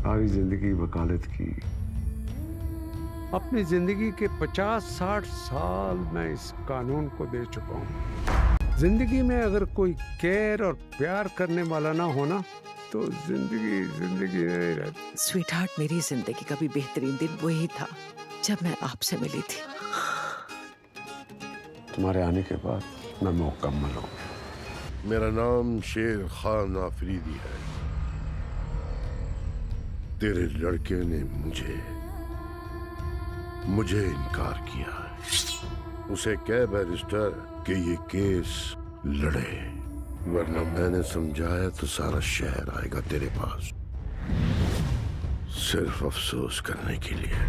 सारी जिंदगी वकालत की। अपनी जिंदगी के 50-60 साल मैं इस कानून को दे चुका हूँ। जिंदगी में अगर कोई केयर और प्यार करने वाला ना होना तो जिंदगी जिंदगी नहीं रहती। स्वीटहार्ट, मेरी जिंदगी का भी बेहतरीन दिन वही था जब मैं आपसे मिली थी। तुम्हारे आने के बाद मैं मुकम्मल हूँ। मेरा नाम शेर खान आफरीदी है। तेरे लड़के ने मुझे इनकार किया है। उसे कह बैरिस्टर कि ये केस लड़े, वरना मैंने समझाया तो सारा शहर आएगा तेरे पास सिर्फ अफसोस करने के लिए।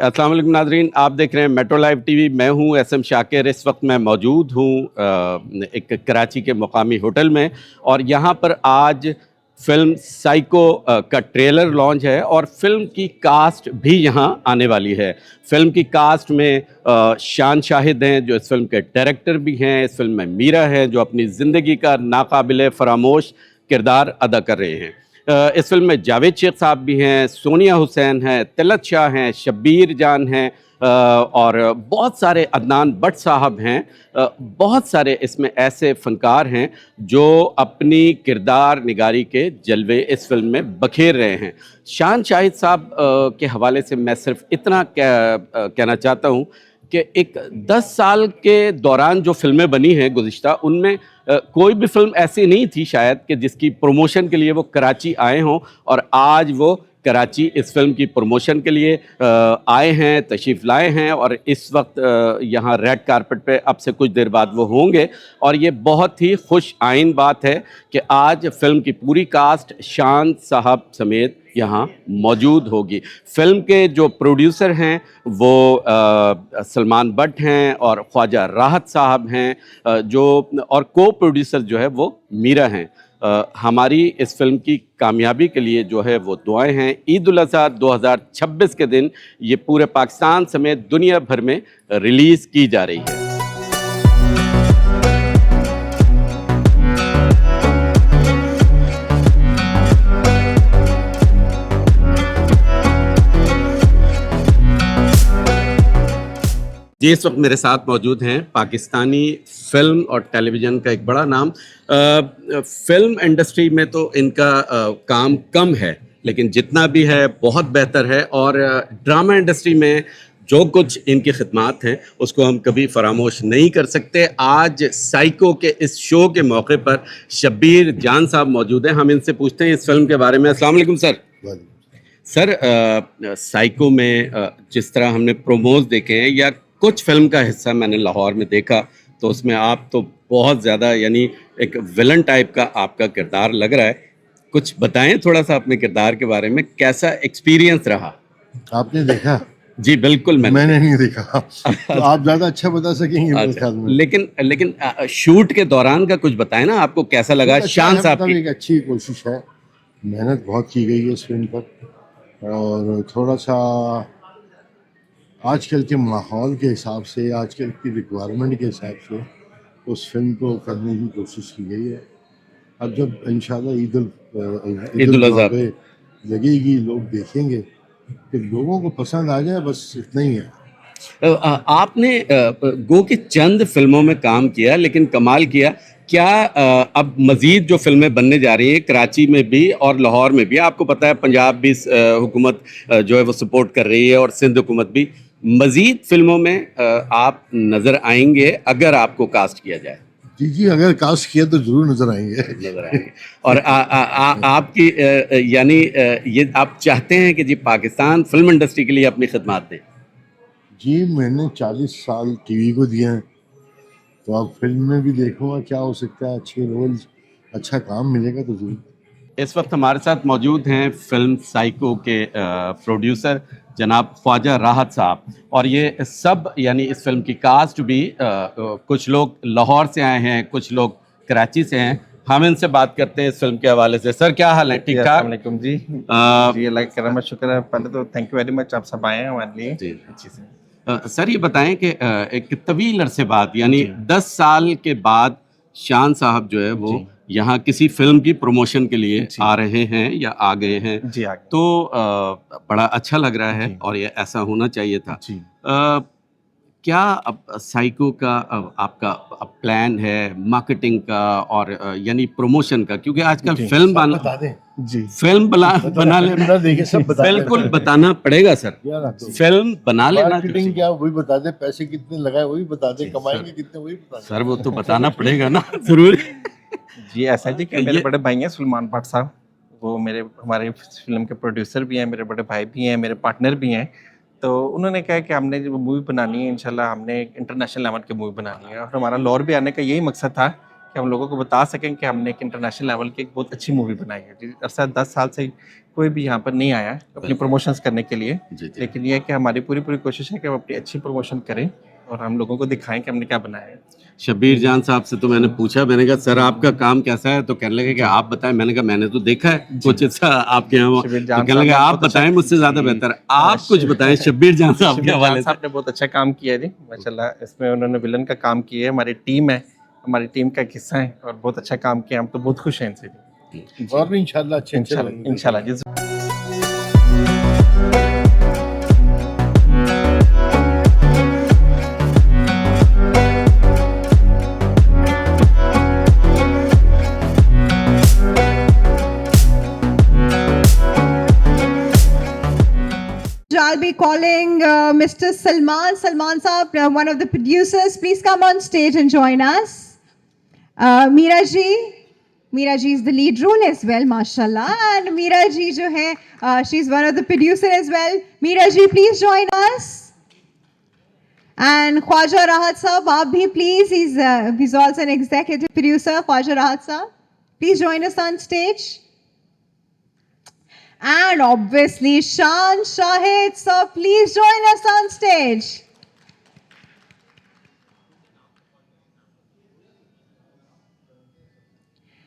अस्सलाम वालेकुम नाज़रीन, आप देख रहे हैं मेट्रो लाइव टीवी। मैं हूं एसएम शाकिर। इस वक्त मैं मौजूद हूं एक कराची के मुकामी होटल में, और यहां पर आज फिल्म साइको का ट्रेलर लॉन्च है और फिल्म की कास्ट भी यहां आने वाली है। फिल्म की कास्ट में शान शाहिद हैं जो इस फिल्म के डायरेक्टर भी हैं। इस फिल्म में मीरा है जो अपनी ज़िंदगी का नाकाबिले फरामोश किरदार अदा कर रहे हैं। इस फिल्म में जावेद शेख साहब भी हैं, सोनिया हुसैन हैं, तिलत शाह हैं, शब्बीर जान हैं, और बहुत सारे अदनान भट्ट साहब हैं। बहुत सारे इसमें ऐसे फ़नकार हैं जो अपनी किरदार निगारी के जलवे इस फिल्म में बखेर रहे हैं। शान शाहिद साहब के हवाले से मैं सिर्फ इतना कहना चाहता हूँ कि एक 10 साल के दौरान जो फिल्में बनी हैं गुज़िश्ता, उनमें कोई भी फिल्म ऐसी नहीं थी शायद कि जिसकी प्रमोशन के लिए वो कराची आए हों, और आज वो कराची इस फिल्म की प्रमोशन के लिए आए हैं, तशरीफ़ लाए हैं, और इस वक्त यहाँ रेड कारपेट पे अब से कुछ देर बाद वो होंगे। और ये बहुत ही खुश आइन बात है कि आज फिल्म की पूरी कास्ट शान साहब समेत यहाँ मौजूद होगी। फिल्म के जो प्रोड्यूसर हैं वो सलमान भट्ट हैं और ख्वाजा राहत साहब हैं, जो और को प्रोड्यूसर जो है वो मीरा हैं। हमारी इस फिल्म की कामयाबी के लिए जो है वो दुआएं हैं। ईद उल अज़हा 2026 के दिन ये पूरे पाकिस्तान समेत दुनिया भर में रिलीज़ की जा रही है। जी, इस वक्त मेरे साथ मौजूद हैं पाकिस्तानी फ़िल्म और टेलीविज़न का एक बड़ा नाम। फ़िल्म इंडस्ट्री में तो इनका काम कम है, लेकिन जितना भी है बहुत बेहतर है, और ड्रामा इंडस्ट्री में जो कुछ इनकी खिदमात हैं उसको हम कभी फरामोश नहीं कर सकते। आज साइको के इस शो के मौके पर शब्बीर जान साहब मौजूद हैं। हम इनसे पूछते हैं इस फिल्म के बारे में। अस्सलाम वालेकुम सर। सर, साइको में जिस तरह हमने प्रोमोज देखे हैं या कुछ फिल्म का हिस्सा मैंने लाहौर में देखा, तो उसमें आप तो बहुत ज़्यादा यानी एक विलन टाइप का आपका किरदार लग रहा है। कुछ बताएं थोड़ा सा अपने किरदार के बारे में, कैसा एक्सपीरियंस रहा? आपने देखा? जी बिल्कुल मैंने नहीं देखा। तो आप ज़्यादा अच्छा बता सकेंगे मेरे ख्याल में। लेकिन शूट के दौरान का कुछ बताएं ना, आपको कैसा लगा? शान साहब की एक अच्छी कोशिश है, मेहनत बहुत की गई है इस फिल्म पर, और थोड़ा सा आजकल के माहौल के हिसाब से, आजकल की रिक्वायरमेंट के हिसाब से उस फिल्म को करने की कोशिश की गई है। अब जब इंशाल्लाह ईद उल अज़हा पे लगेगी, लोग देखेंगे कि लोगों को पसंद आ जाए, बस इतना ही है। आपने गो के चंद फिल्मों में काम किया, लेकिन कमाल किया। क्या अब मज़ीद जो फिल्में बनने जा रही हैं कराची में भी और लाहौर में भी, आपको पता है पंजाब भी हुकूमत जो है वो सपोर्ट कर रही है और सिंध हुकूमत भी, मज़ीद फिल्मों में आप नज़र आएंगे अगर आपको कास्ट किया जाए? جی اگر کاسٹ کیا تو ضرور نظر آئیں گے. نظر آئیں گے. اور آپ کی یعنی یہ آپ چاہتے ہیں کہ جی پاکستان فلم انڈسٹری کے لیے اپنی خدمات دیں؟ جی میں نے 40 سال ٹی وی کو دیا ہے، تو اب فلم میں بھی دیکھوں گا کیا ہو سکتا ہے. اچھے رولز، اچھا کام ملے گا تو ضرور. اس وقت ہمارے ساتھ موجود ہیں فلم سائیکو کے پروڈیوسر جناب خواجہ راحت صاحب، اور یہ سب یعنی اس فلم کی کاسٹ بھی کچھ لوگ لاہور سے آئے ہیں، کچھ لوگ کراچی سے ہیں. ہم ان سے بات کرتے ہیں اس فلم کے حوالے سے. سر کیا حال ہے؟ ٹھیک ٹھاک؟ السلام علیکم جی. جی اللہ کا کرم شکر ہے. پہلے تو تھینک یو ویری مچ، آپ سب آئے ہیں ہمارے لیے. جی اچھی سے. سر یہ بتائیں کہ ایک طویل عرصے بعد یعنی 10 سال کے بعد شان صاحب جو ہے وہ یہاں کسی فلم کی پروموشن کے لیے آ رہے ہیں یا آ گئے ہیں، جی آگے تو بڑا اچھا لگ رہا ہے اور یہ ایسا ہونا چاہیے تھا. جی. کیا اب سائیکو کا آپ کا پلان ہے مارکیٹنگ کا اور یعنی پروموشن کا؟ کیونکہ آج کل فلم بتا دیں جی فلم بنا لینا دیکھیں سب بتا دیں. بالکل بتانا پڑے گا سر. فلم بنا لینا مارکیٹنگ کیا وہی بتا دیں، پیسے کتنے لگائے وہی بتا دیں، کمائیں گے کتنے وہی بتا دیں. سر وہ تو بتانا پڑے گا نا ضرور. جی ایسا جی کہ میرے بڑے بھائی ہیں سلمان بٹ صاحب، وہ ہمارے فلم کے پروڈیوسر بھی ہیں، میرے بڑے بھائی بھی ہیں، میرے پارٹنر بھی ہیں. تو انہوں نے کہا کہ ہم نے جب مووی بنانی ہے انشاءاللہ ہم نے انٹرنیشنل لیول کی مووی بنانی ہے، اور ہمارا لاہور بھی آنے کا یہی مقصد تھا کہ ہم لوگوں کو بتا سکیں کہ ہم نے ایک انٹرنیشنل لیول کی ایک بہت اچھی مووی بنائی ہے. جی عرصہ 10 سال سے کوئی بھی یہاں پر نہیں آیا اپنی پروموشنز کرنے کے لیے، لیکن یہ ہے کہ ہماری پوری کوشش ہے کہ ہم اپنی اچھی پروموشن کریں اور ہم لوگوں کو دکھائیں کہ ہم نے کیا بنایا ہے. شبیر جان صاحب سے تو میں نے پوچھا، میں نے کہا سر آپ کا کام کیسا ہے؟ تو کہنے لگے کہ آپ بتائیں. میں نے کہا میں نے تو دیکھا ہے کچھ آپ کے یہاں، تو کہنے لگے آپ بتائیں مجھ سے زیادہ بہتر. آپ کچھ بتائیں شبیر جان صاحب کے حوالے سے. صاحب نے بہت اچھا کام کیا ہے جی ماشاءاللہ. اس میں انہوں نے ولن کا کام کیا ہے، ہماری ٹیم ہے، ہماری ٹیم کا حصہ ہے اور بہت اچھا کام کیا. ہم تو بہت خوش ہیں ان سے جی. اور بھی انشاءاللہ اچھے انشاءاللہ جی. I'll be calling Mr. Salman Saab, one of the producers. Please come on stage and join us. Meera ji is the lead role as well, mashallah. And Meera ji jo hai, she's one of the producer as well. Meera ji, please join us. And Khwaja Rahat Saab, aap bhi please. He's also an executive producer. Khwaja Rahat Saab, please join us on stage. And obviously Shan Shahid, so please join us on stage.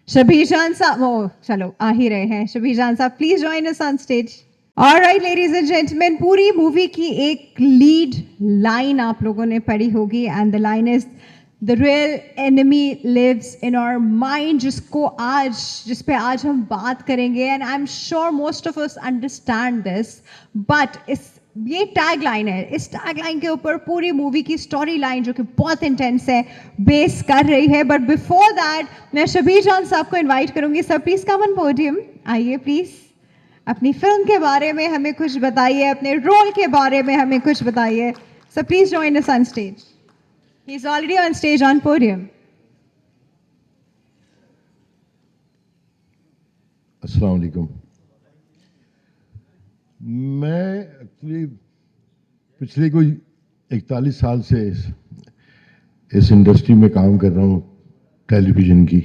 Shabir Jan Saab, chalo aa hi rahe hain. Shabir Jan Saab, please join us on stage. All right ladies and gentlemen, puri movie ki ek lead line aap logon ne padhi hogi, and the line is the real enemy lives in our mind, जिस पे आज हम बात करेंगे. And I'm sure most of us understand this, but ये tag line है, इस tag line के ऊपर पूरी मूवी की स्टोरी लाइन जो कि बहुत इंटेंस है बेस कर रही है. बट बिफोर दैट मैं शबीर जान साहब को इनवाइट करूंगी. Sir please come on podium, आइए प्लीज. अपनी फिल्म के बारे में हमें कुछ बताइए, अपने रोल के बारे में हमें कुछ बताइए. Sir please join us on stage. He's already on stage on podium. السلام علیکم. میں ایکچولی پچھلے کوئی 41 سال سے اس انڈسٹری میں کام کر رہا ہوں ٹیلی ویژن کی.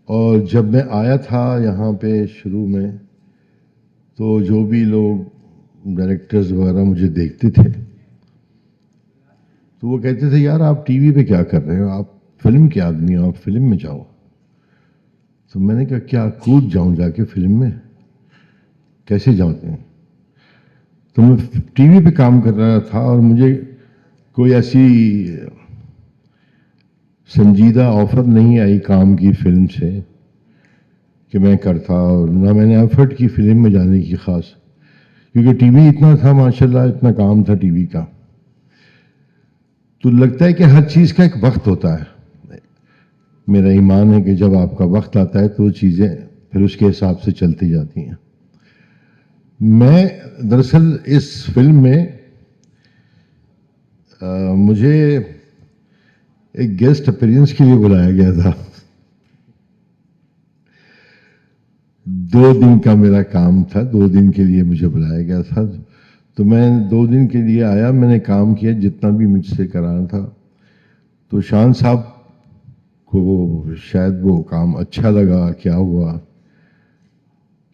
اور جب میں آیا تھا یہاں پہ شروع میں تو جو بھی لوگ ڈائریکٹرز وغیرہ مجھے دیکھتے تھے تو وہ کہتے تھے یار آپ ٹی وی پہ کیا کر رہے ہو، آپ فلم کے آدمی ہو، آپ فلم میں جاؤ. تو میں نے کہا کیا کود جاؤں جا کے فلم میں، کیسے جاتے ہیں. تو میں ٹی وی پہ کام کر رہا تھا اور مجھے کوئی ایسی سنجیدہ آفر نہیں آئی کام کی فلم سے کہ میں کرتا، اور نہ میں نے ایفرٹ کی فلم میں جانے کی خاص، کیونکہ ٹی وی اتنا تھا ماشاءاللہ، اتنا کام تھا ٹی وی کا. تو لگتا ہے کہ ہر چیز کا ایک وقت ہوتا ہے. میرا ایمان ہے کہ جب آپ کا وقت آتا ہے تو چیزیں پھر اس کے حساب سے چلتی جاتی ہیں. میں دراصل اس فلم میں مجھے एक गेस्ट अपीयरेंस के लिए बुलाया गया था। 2 दिन का मेरा काम था, 2 दिन के लिए मुझे बुलाया गया था, तो मैं 2 दिन के लिए आया, मैंने काम किया जितना भी मुझसे कराना था। तो शान साहब को शायद वो काम अच्छा लगा, क्या हुआ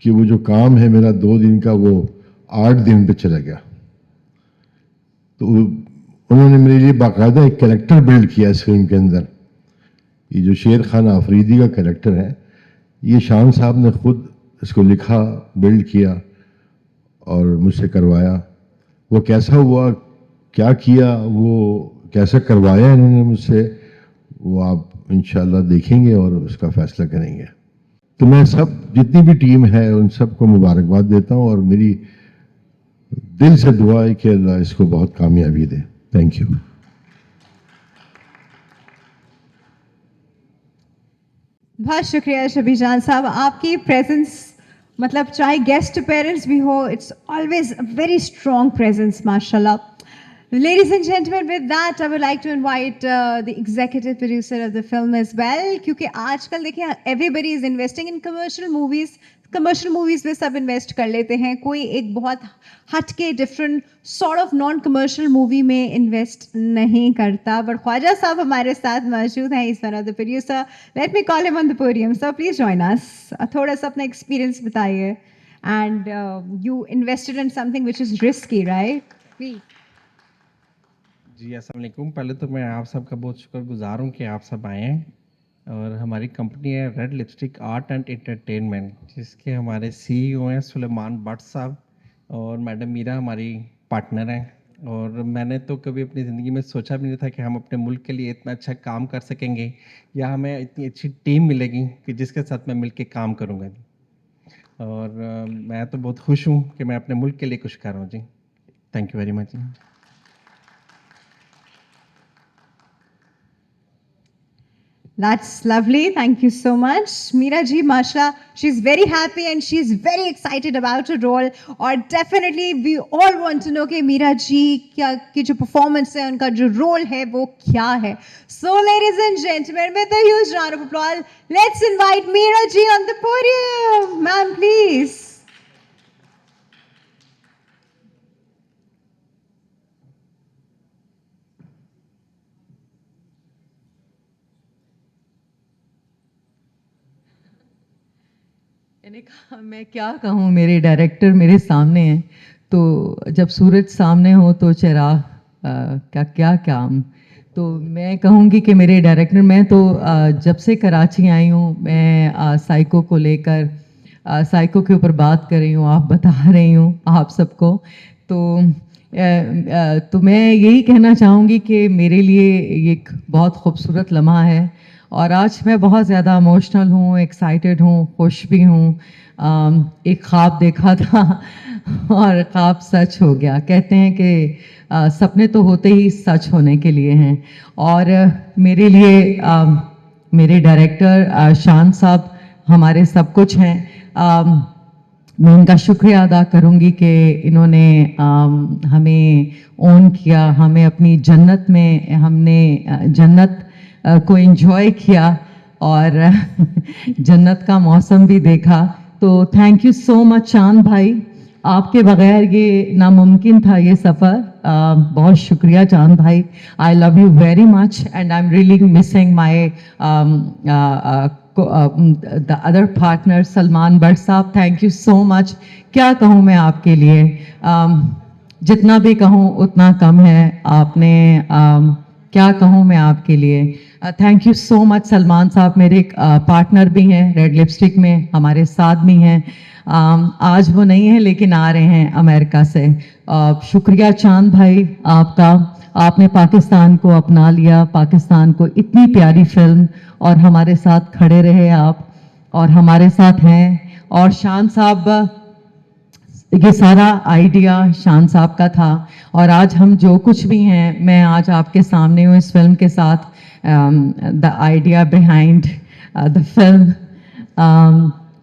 कि वो जो काम है मेरा 2 दिन का, वो 8 दिन पे चला गया। तो उन्होंने मेरे लिए बाकायदा एक कैरेक्टर बिल्ड किया इस फिल्म के अंदर। ये जो शेर खान आफरीदी का कैरेक्टर है, ये शान साहब ने खुद इसको लिखा, बिल्ड किया और मुझसे करवाया। वो कैसा हुआ, क्या किया, वो कैसा करवाया इन्होंने मुझसे, वो आप इंशाल्लाह देखेंगे और उसका फैसला करेंगे। तो मैं सब जितनी भी टीम है उन सबको मुबारकबाद देता हूँ और मेरी दिल से दुआ है कि अल्लाह इसको बहुत कामयाबी दे। Thank you. बहुत शुक्रिया शबीर जान साहब, आपकी प्रेजेंस मतलब चाहे गेस्ट अपीयरेंस भी हो, it's always a very strong presence माशाल्लाह. Ladies and gentlemen, with that, I would like to invite the executive producer of the film as well. क्योंकि आजकल देखिए everybody is investing in commercial movies. Commercial movies में सब invest कर लेते हैं, कोई एक बहुत हट के different sort of non commercial movie में इन्वेस्ट नहीं करता. बट ख्वाजा साहब हमारे साथ मौजूद हैं, इस one of the producer. Let me call him on the podium. Sir please join us. थोड़ा सा अपना एक्सपीरियंस बताइए. And you invested in something which is risky, right? जी अस्सलाम वालेकुम. पहले तो मैं आप सबका बहुत शुक्रगुजार हूँ कि आप सब आए हैं. और हमारी कंपनी है red lipstick art and entertainment, जिसके हमारे सीईओ हैं सुलेमान भट्ट साहब और मैडम मीरा हमारी पार्टनर हैं. और मैंने तो कभी अपनी ज़िंदगी में सोचा भी नहीं था कि हम अपने मुल्क के लिए इतना अच्छा काम कर सकेंगे या हमें इतनी अच्छी टीम मिलेगी कि जिसके साथ मैं मिल के काम करूँगा. और मैं तो बहुत खुश हूँ कि मैं अपने मुल्क के लिए कुछ कर रहा हूँ. जी thank you very much. That's lovely. Thank you so much. Meera ji, mashallah, she's very happy and she's very excited about her role. और definitely we all want to know कि मीरा जी क्या की जो performance है, उनका जो role है वो क्या है. So ladies and gentlemen, with a huge round of applause, let's invite Meera ji on the podium. Ma'am, please. मैंने कहा मैं क्या कहूँ, मेरे डायरेक्टर मेरे सामने हैं, तो जब सूरज सामने हो तो चिराग क्या क्या काम. तो मैं कहूँगी कि मेरे डायरेक्टर, मैं तो जब से कराची आई हूँ, मैं साइको को लेकर साइको के ऊपर बात कर रही हूँ, आप बता रही हूँ आप सबको. तो मैं यही कहना चाहूँगी कि मेरे लिए ये एक बहुत खूबसूरत लम्हा है और आज मैं बहुत ज़्यादा इमोशनल हूँ, एक्साइटेड हूँ, खुश भी हूँ. एक ख्वाब देखा था और ख्वाब सच हो गया. कहते हैं कि सपने तो होते ही सच होने के लिए हैं. और मेरे लिए मेरे डायरेक्टर शान साहब हमारे सब कुछ हैं. मैं उनका शुक्रिया अदा करूँगी कि इन्होंने हमें ओन किया, हमें अपनी जन्नत में, हमने जन्नत को एंजॉय किया और जन्नत का मौसम भी देखा. तो थैंक यू सो मच चांद भाई, आपके बगैर ये नामुमकिन था ये सफ़र. बहुत शुक्रिया चांद भाई. I love you very much and I am really missing my the other partner Salman Bhatt साहब. Thank you so much. क्या कहूँ मैं आपके लिए, जितना भी कहूँ उतना कम है. आपने क्या कहूँ मैं आपके लिए. Thank you so much Salman साहब, मेरे पार्टनर भी हैं रेड लिपस्टिक में, हमारे साथ भी हैं. आज वो नहीं है लेकिन आ रहे हैं अमेरिका से. शुक्रिया चांद भाई आपका, आपने पाकिस्तान को अपना लिया, पाकिस्तान को इतनी प्यारी फिल्म, और हमारे साथ खड़े रहे आप और हमारे साथ हैं. और शान साहब, ये सारा आइडिया शान साहब का था और आज हम जो कुछ भी हैं, मैं आज आपके सामने हूँ इस फिल्म के साथ. The idea behind the film,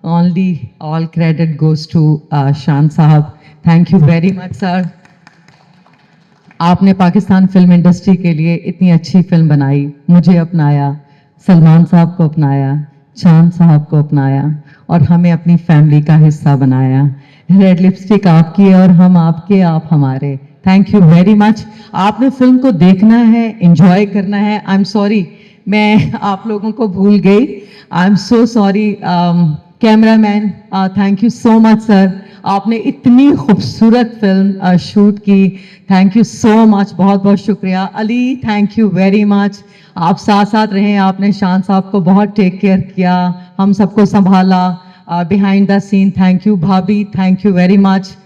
only all credit goes to Shan Sahab. Thank you very much, sir. आपने पाकिस्तान फिल्म इंडस्ट्री के लिए इतनी अच्छी फिल्म बनाई, मुझे अपनाया, सलमान साहब को अपनाया, चांद साहब को अपनाया और हमें अपनी फैमिली का हिस्सा बनाया। रेड लिपस्टिक आपकी है और हम आपके, आप हमारे। Thank you very much. आपने फिल्म को देखना है, एंजॉय करना है। आई एम सॉरी मैं आप लोगों को भूल गई, I am so sorry. Cameraman thank you so much sir, आपने इतनी खूबसूरत फिल्म शूट की, थैंक यू सो मच, बहुत बहुत शुक्रिया। Ali thank you very much, आप साथ साथ रहे, आपने शान साहब को बहुत टेक केयर किया, हम सबको संभाला behind the scene. Thank you भाभी, thank you very much.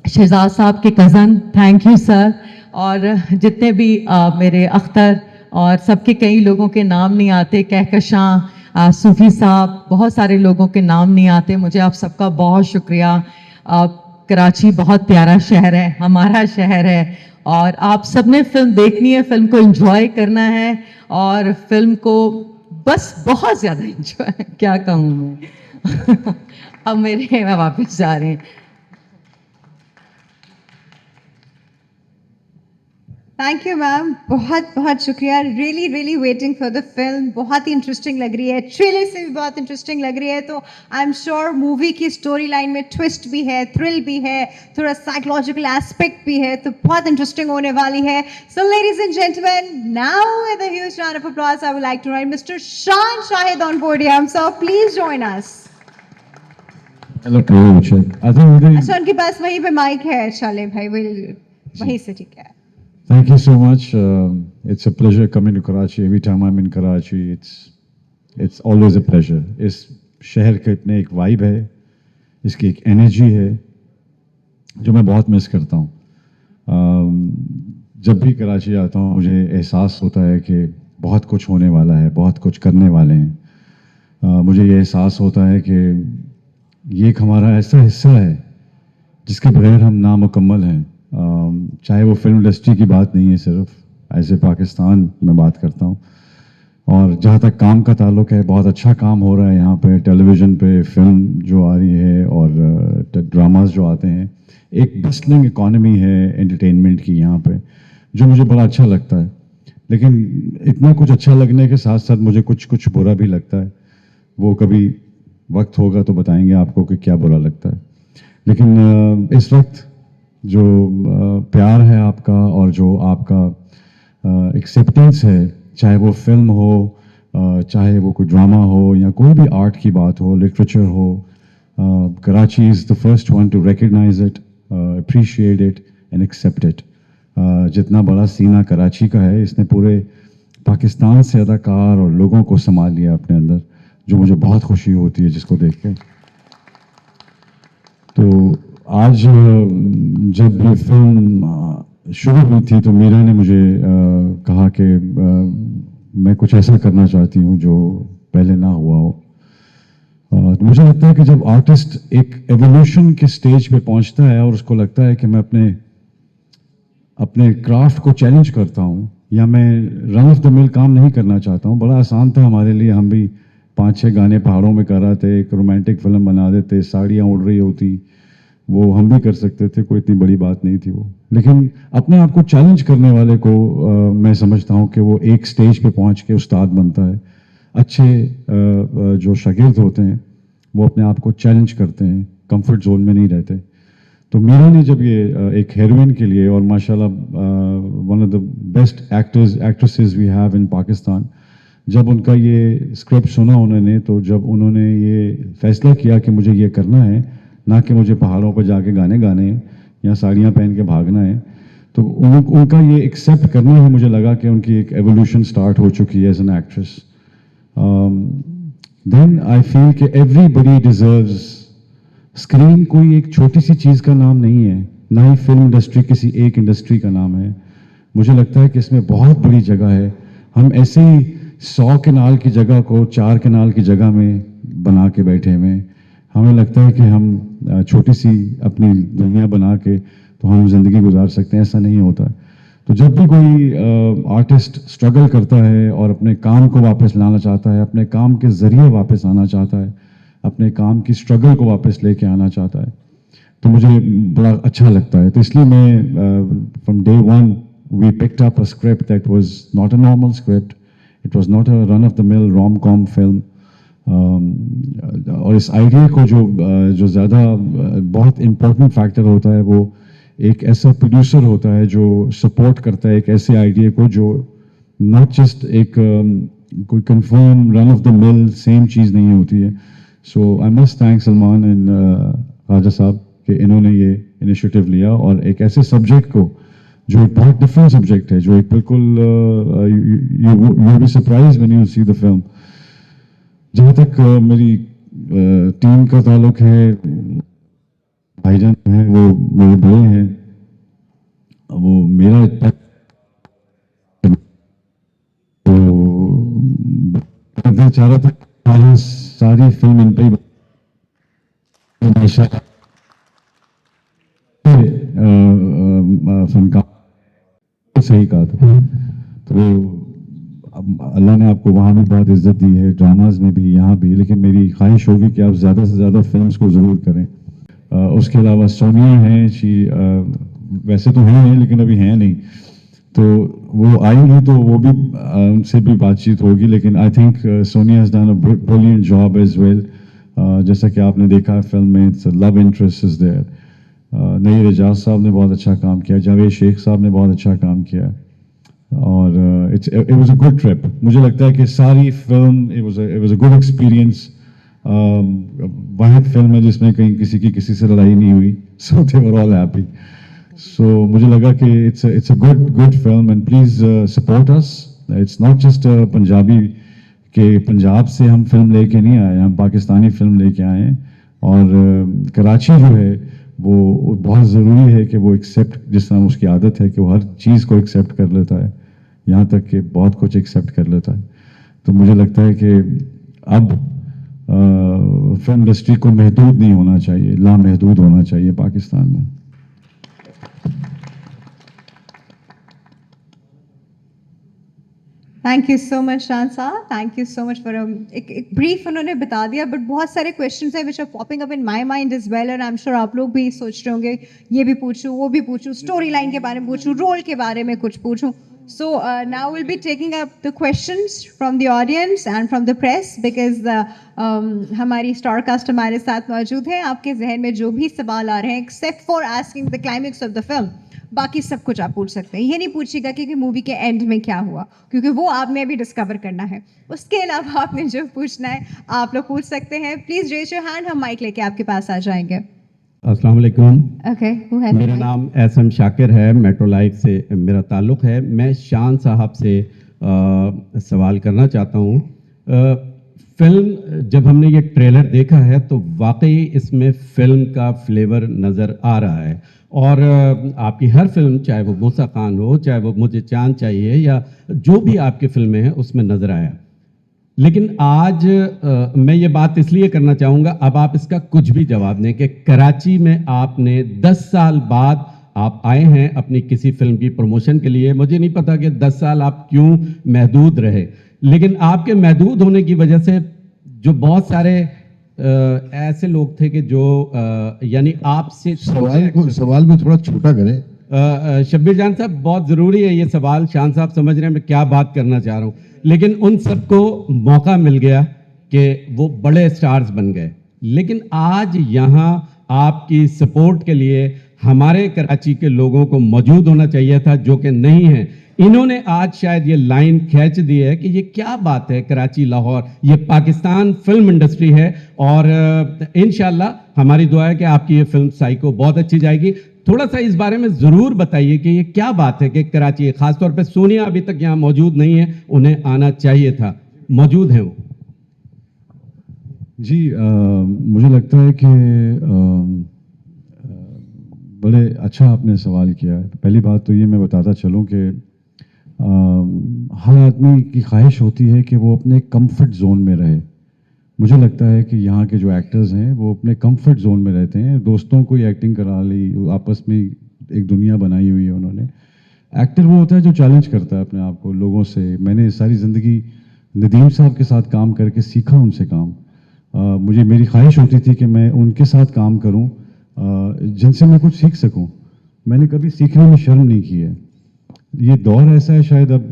Shahzad साहब के कज़न थैंक यू सर, और जितने भी मेरे अख्तर और सबके कई लोगों के नाम नहीं आते, कहकशां, सूफी साहब, बहुत सारे लोगों के नाम नहीं आते, मुझे आप सबका बहुत शुक्रिया। कराची बहुत प्यारा शहर है, हमारा शहर है, और आप सब ने फिल्म देखनी है, फिल्म को एंजॉय करना है, और फिल्म को बस बहुत ज़्यादा एंजॉय, क्या कहूँ मैं अब मेरे वापस जा रहे हैं। थैंक यू मैम, बहुत बहुत शुक्रिया। Really really waiting for the film. बहुत ही इंटरेस्टिंग लग रही है, ट्रेलर से भी बहुत इंटरेस्टिंग लग रही है, तो आई एम श्योर मूवी की स्टोरी लाइन में ट्विस्ट भी है, थ्रिल भी है, थोड़ा साइकोलॉजिकल एस्पेक्ट भी है, तो बहुत इंटरेस्टिंग होने वाली है। So ladies and gentleman, now with a huge round of applause I would like to invite mister Shan Shahid on podium, so please join us. अच्छा, उनके पास वहीं पे माइक है, चले भाई वहीं से, ठीक है। Thank you so much. It's a pleasure coming to Karachi. Every time I'm in Karachi, it's always a pleasure. इस शहर के अपने एक वाइब है, इसकी एक एनर्जी है जो मैं बहुत मिस करता हूँ। जब भी कराची आता हूँ मुझे एहसास होता है कि बहुत कुछ होने वाला है, बहुत कुछ करने वाले हैं। मुझे ये एहसास होता है कि ये एक हमारा ऐसा हिस्सा है जिसके बगैर हम नामुकम्मल हैं। चाहे वो फिल्म इंडस्ट्री की बात नहीं है, सिर्फ ऐसे पाकिस्तान में बात करता हूँ। और जहाँ तक काम का ताल्लुक है, बहुत अच्छा काम हो रहा है यहाँ पे, टेलीविज़न पे फिल्म जो आ रही है और ड्रामास जो आते हैं, एक बस्टलिंग इकॉनमी है एंटरटेनमेंट की यहाँ पे, जो मुझे बड़ा अच्छा लगता है। लेकिन इतना कुछ अच्छा लगने के साथ साथ मुझे कुछ कुछ बुरा भी लगता है। वो कभी वक्त होगा तो बताएंगे आपको कि क्या बुरा लगता है। लेकिन इस वक्त जो प्यार है आपका और जो आपका एक्सेप्टेंस है, चाहे वो फिल्म हो, चाहे वो कोई ड्रामा हो या कोई भी आर्ट की बात हो, लिटरेचर हो, Karachi is the first one to recognise it, appreciate it and accept it. जितना बड़ा सीना कराची का है, इसने पूरे पाकिस्तान से अदाकार और लोगों को संभाल लिया अपने अंदर, जो मुझे बहुत खुशी होती है जिसको देख के। तो आज जब ये फिल्म शुरू हुई थी तो मीरा ने मुझे कहा कि मैं कुछ ऐसा करना चाहती हूँ जो पहले ना हुआ हो। तो मुझे लगता है कि जब आर्टिस्ट एक एवोल्यूशन के स्टेज पे पहुँचता है और उसको लगता है कि मैं अपने क्राफ्ट को चैलेंज करता हूँ, या मैं रन ऑफ द मिल काम नहीं करना चाहता हूँ। बड़ा आसान था हमारे लिए, हम भी 5-6 गाने पहाड़ों में कर रहे थे, एक रोमांटिक फिल्म बना देते, साड़ियाँ उड़ रही होती, वो हम भी कर सकते थे, कोई इतनी बड़ी बात नहीं थी वो। लेकिन अपने आप को चैलेंज करने वाले को मैं समझता हूँ कि वो एक स्टेज पे पहुँच के उस्ताद बनता है। अच्छे जो शागिर्द होते हैं वो अपने आप को चैलेंज करते हैं, कंफर्ट जोन में नहीं रहते। तो मीरा ने जब ये एक हीरोइन के लिए, और माशाल्लाह one of the best actors actresses we have in Pakistan, जब उनका ये स्क्रिप्ट सुना उन्होंने, तो जब उन्होंने ये फैसला किया कि मुझे ये करना है, ना कि मुझे पहाड़ों पर जाके गाने गाने हैं या साड़ियाँ पहन के भागना है, तो उनका ये एक्सेप्ट करने में मुझे लगा कि उनकी एक एवोल्यूशन स्टार्ट हो चुकी है as an actress. Then I feel कि एवरीबडी डिजर्व्स स्क्रीन कोई एक छोटी सी चीज़ का नाम नहीं है, ना ही फिल्म इंडस्ट्री किसी एक इंडस्ट्री का नाम है। मुझे लगता है कि इसमें बहुत बड़ी जगह है। हम ऐसे ही 100 कनाल की जगह को 4 कनाल की जगह में बना के बैठे हुए, हमें लगता है कि हम छोटी सी अपनी दुनिया बना के तो हम ज़िंदगी गुजार सकते हैं। ऐसा नहीं होता। तो जब भी कोई आर्टिस्ट स्ट्रगल करता है और अपने काम को वापस लाना चाहता है, अपने काम के ज़रिए वापस आना चाहता है, अपने काम की स्ट्रगल को वापस लेके आना चाहता है, تو مجھے بڑا اچھا لگتا ہے. تو اس لیے میں from day one we picked up a script that was not a normal script. It was not a run of the mill room com film. اور اس آئیڈیا کو جو زیادہ بہت امپورٹنٹ فیکٹر ہوتا ہے وہ ایک ایسا پروڈیوسر ہوتا ہے جو سپورٹ کرتا ہے ایک ایسے آئیڈیا کو جو ناٹ جسٹ ایک کوئی کنفرم رن آف دا مل سیم چیز نہیں ہوتی ہے. So I must thank Salman and Raja صاحب کہ انہوں نے یہ انیشیٹو لیا اور ایک ایسے سبجیکٹ کو جو ایک بہت ڈفرینٹ سبجیکٹ ہے, جو ایک بالکل you will be surprised when you see the film. جہاں تک میری ٹیم کا تعلق ہے, بھائی جان ہیں وہ میرے بڑے ہیں, وہ میرا تو چاہ رہا تھا ساری فلم ان پہ فنکار صحیح کہا تھا. تو اللہ نے آپ کو وہاں بھی بہت عزت دی ہے, ڈراماز میں بھی, یہاں بھی, لیکن میری خواہش ہوگی کہ آپ زیادہ سے زیادہ فلمز کو ضرور کریں. اس کے علاوہ سونیا ہیں, ویسے تو ہیں لیکن ابھی ہیں نہیں, تو وہ آئیں گی تو وہ بھی ان سے بھی بات چیت ہوگی. لیکن I think Sonia has done a brilliant job as well. جیسا کہ آپ نے دیکھا فلم میں لو انٹرسٹ از دیئر. نئی اعجاز صاحب نے بہت اچھا کام کیا, جاوید شیخ صاحب نے بہت اچھا کام کیا, اور it was a good trip. مجھے لگتا ہے کہ ساری film it was a good experience. واحد فلم ہے جس میں کہیں کسی کی کسی سے لڑائی نہیں ہوئی, سو دے ور آل ہیپی. سو مجھے لگا کہ it's a good film and please support us. It's not just Punjabi کہ پنجاب سے ہم فلم لے کے نہیں آئے, ہم پاکستانی فلم لے کے آئے ہیں. اور کراچی جو ہے وہ بہت ضروری ہے کہ وہ ایکسیپٹ, جس طرح اس کی عادت ہے کہ وہ ہر چیز کو ایکسیپٹ کر لیتا ہے, یہاں تک کہ بہت کچھ ایکسیپٹ کر لیتا ہے. تو مجھے لگتا ہے کہ اب فلم انڈسٹری کو محدود نہیں ہونا چاہیے, لامحدود ہونا چاہیے پاکستان میں. Thank you so much Shan صاحب, thank you so much for ایک بریف انہوں نے بتا دیا, بٹ بہت سارے کویشچنس ہیں which are popping up in my mind as well, and I am sure آپ لوگ بھی سوچ رہے ہوں گے یہ بھی پوچھوں وہ بھی پوچھوں, اسٹوری لائن کے بارے میں پوچھوں, رول کے بارے میں کچھ پوچھوں. So now will be taking up the questions from the audience and from the press, because ہماری اسٹار کاسٹ ہمارے ساتھ موجود ہیں. آپ کے ذہن میں جو بھی سوال آ رہے ہیں except for asking the climax of the film, باقی سب کچھ آپ پوچھ سکتے ہیں. یہ نہیں پوچھیے گا کہ مووی کے اینڈ میں کیا ہوا, کیونکہ وہ آپ نے ابھی ڈسکور کرنا ہے. اس کے علاوہ آپ نے جو پوچھنا ہے آپ لوگ پوچھ سکتے ہیں. پلیز ریز یور ہینڈ, ہم مائک لے کے آپ کے پاس آ جائیں گے. السلام علیکم. اوکے, میرا نام SM شاکر ہے, میٹرو لائف سے میرا تعلق ہے. میں شان صاحب سے سوال کرنا چاہتا ہوں. فلم جب ہم نے یہ ٹریلر دیکھا ہے تو واقعی اس میں فلم کا فلیور نظر آ رہا ہے, اور آپ کی ہر فلم, چاہے وہ موسیٰ خان ہو, چاہے وہ مجھے چاند چاہیے, یا جو بھی آپ کی فلمیں ہیں اس میں نظر آیا. لیکن آج میں یہ بات اس لیے کرنا چاہوں گا, اب آپ اس کا کچھ بھی جواب دیں, کہ کراچی میں آپ نے 10 سال بعد آپ آئے ہیں اپنی کسی فلم کی پروموشن کے لیے. مجھے نہیں پتا کہ 10 سال آپ کیوں محدود رہے, لیکن آپ کے محدود ہونے کی وجہ سے جو بہت سارے ایسے لوگ تھے کہ جو یعنی آپ سے سوال بھی تھوڑا چھوٹا کریں. شبیر جان صاحب, بہت ضروری ہے یہ سوال, شان صاحب سمجھ رہے ہیں میں کیا بات کرنا چاہ رہا ہوں, لیکن ان سب کو موقع مل گیا کہ وہ بڑے سٹارز بن گئے. لیکن آج یہاں آپ کی سپورٹ کے لیے ہمارے کراچی کے لوگوں کو موجود ہونا چاہیے تھا, جو کہ نہیں ہیں. انہوں نے آج شاید یہ لائن کھینچ دی ہے کہ یہ کیا بات ہے, کراچی لاہور, یہ پاکستان فلم انڈسٹری ہے, اور انشاءاللہ ہماری دعا ہے کہ آپ کی یہ فلم سائیکو بہت اچھی جائے گی. تھوڑا سا اس بارے میں ضرور بتائیے کہ یہ کیا بات ہے کہ کراچی, خاص طور پہ سونیا ابھی تک یہاں موجود نہیں ہے, انہیں آنا چاہیے تھا, موجود ہیں وہ. جی مجھے لگتا ہے کہ بڑے اچھا آپ نے سوال کیا ہے. پہلی بات تو یہ میں بتاتا چلوں کہ ہر آدمی کی خواہش ہوتی ہے کہ وہ اپنے کمفرٹ زون میں رہے. مجھے لگتا ہے کہ یہاں کے جو ایکٹرز ہیں وہ اپنے کمفرٹ زون میں رہتے ہیں. دوستوں کو ہی ایکٹنگ کرا لی, آپس میں ایک دنیا بنائی ہوئی ہے انہوں نے. ایکٹر وہ ہوتا ہے جو چیلنج کرتا ہے اپنے آپ کو لوگوں سے. میں نے ساری زندگی ندیم صاحب کے ساتھ کام کر کے سیکھا ان سے کام. مجھے میری خواہش ہوتی تھی کہ میں ان کے ساتھ کام کروں जिनसे मैं कुछ सीख सकूं। मैंने कभी सीखने में शर्म नहीं की है। ये दौर ऐसा है, शायद अब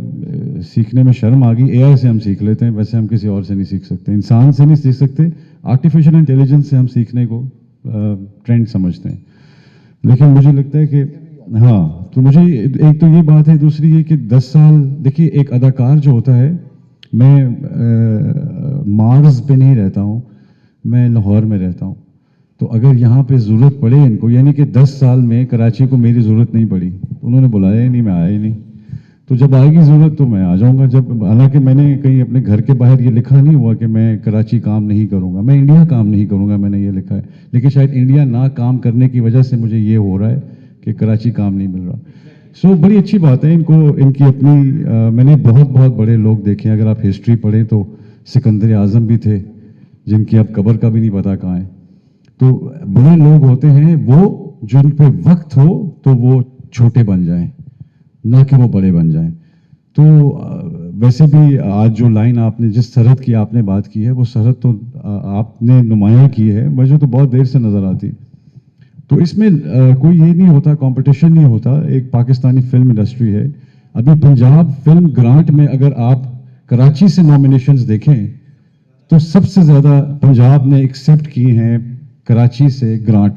सीखने में शर्म आ गई। एआई से हम सीख लेते हैं, वैसे हम किसी और से नहीं सीख सकते, इंसान से नहीं सीख सकते। आर्टिफिशियल इंटेलिजेंस से हम सीखने को ट्रेंड समझते हैं। लेकिन मुझे लगता है कि हाँ, तो मुझे एक तो ये बात है, दूसरी ये कि 10 साल, देखिए एक अदाकार जो होता है, मैं मार्स पे नहीं रहता हूँ, मैं लाहौर में रहता हूँ। तो अगर यहाँ पे ज़रूरत पड़े इनको, यानी कि 10 साल में कराची को मेरी ज़रूरत नहीं पड़ी, उन्होंने बुलाया ही नहीं, मैं आया ही नहीं। तो जब आएगी ज़रूरत तो मैं आ जाऊँगा। जब, हालांकि मैंने कहीं अपने घर के बाहर ये लिखा नहीं हुआ कि मैं कराची काम नहीं करूँगा, मैं इंडिया काम नहीं करूँगा, मैंने ये लिखा है। लेकिन शायद इंडिया ना काम करने की वजह से मुझे ये हो रहा है कि कराची काम नहीं मिल रहा। सो बड़ी अच्छी बात है, इनको इनकी अपनी मैंने बहुत बहुत बड़े लोग देखे हैं। अगर आप हिस्ट्री पढ़ें तो सिकंदर आज़म भी थे, जिनकी अब कब्र का भी नहीं पता कहाँ है। तो बड़े लोग होते हैं वो, जिन पे वक्त हो तो वो छोटे बन जाएं, ना कि वो बड़े बन जाएं। तो वैसे भी आज जो लाइन आपने, जिस सरहद की आपने बात की है, वो सरहद तो आपने नुमायां की है, मुझे तो बहुत देर से नज़र आती। तो इसमें कोई ये नहीं होता, कंपटीशन नहीं होता। एक पाकिस्तानी फिल्म इंडस्ट्री है। अभी पंजाब फिल्म ग्रांट में अगर आप कराची से नॉमिनेशंस देखें तो सबसे ज़्यादा पंजाब ने एक्सेप्ट की हैं कराची से ग्रांट,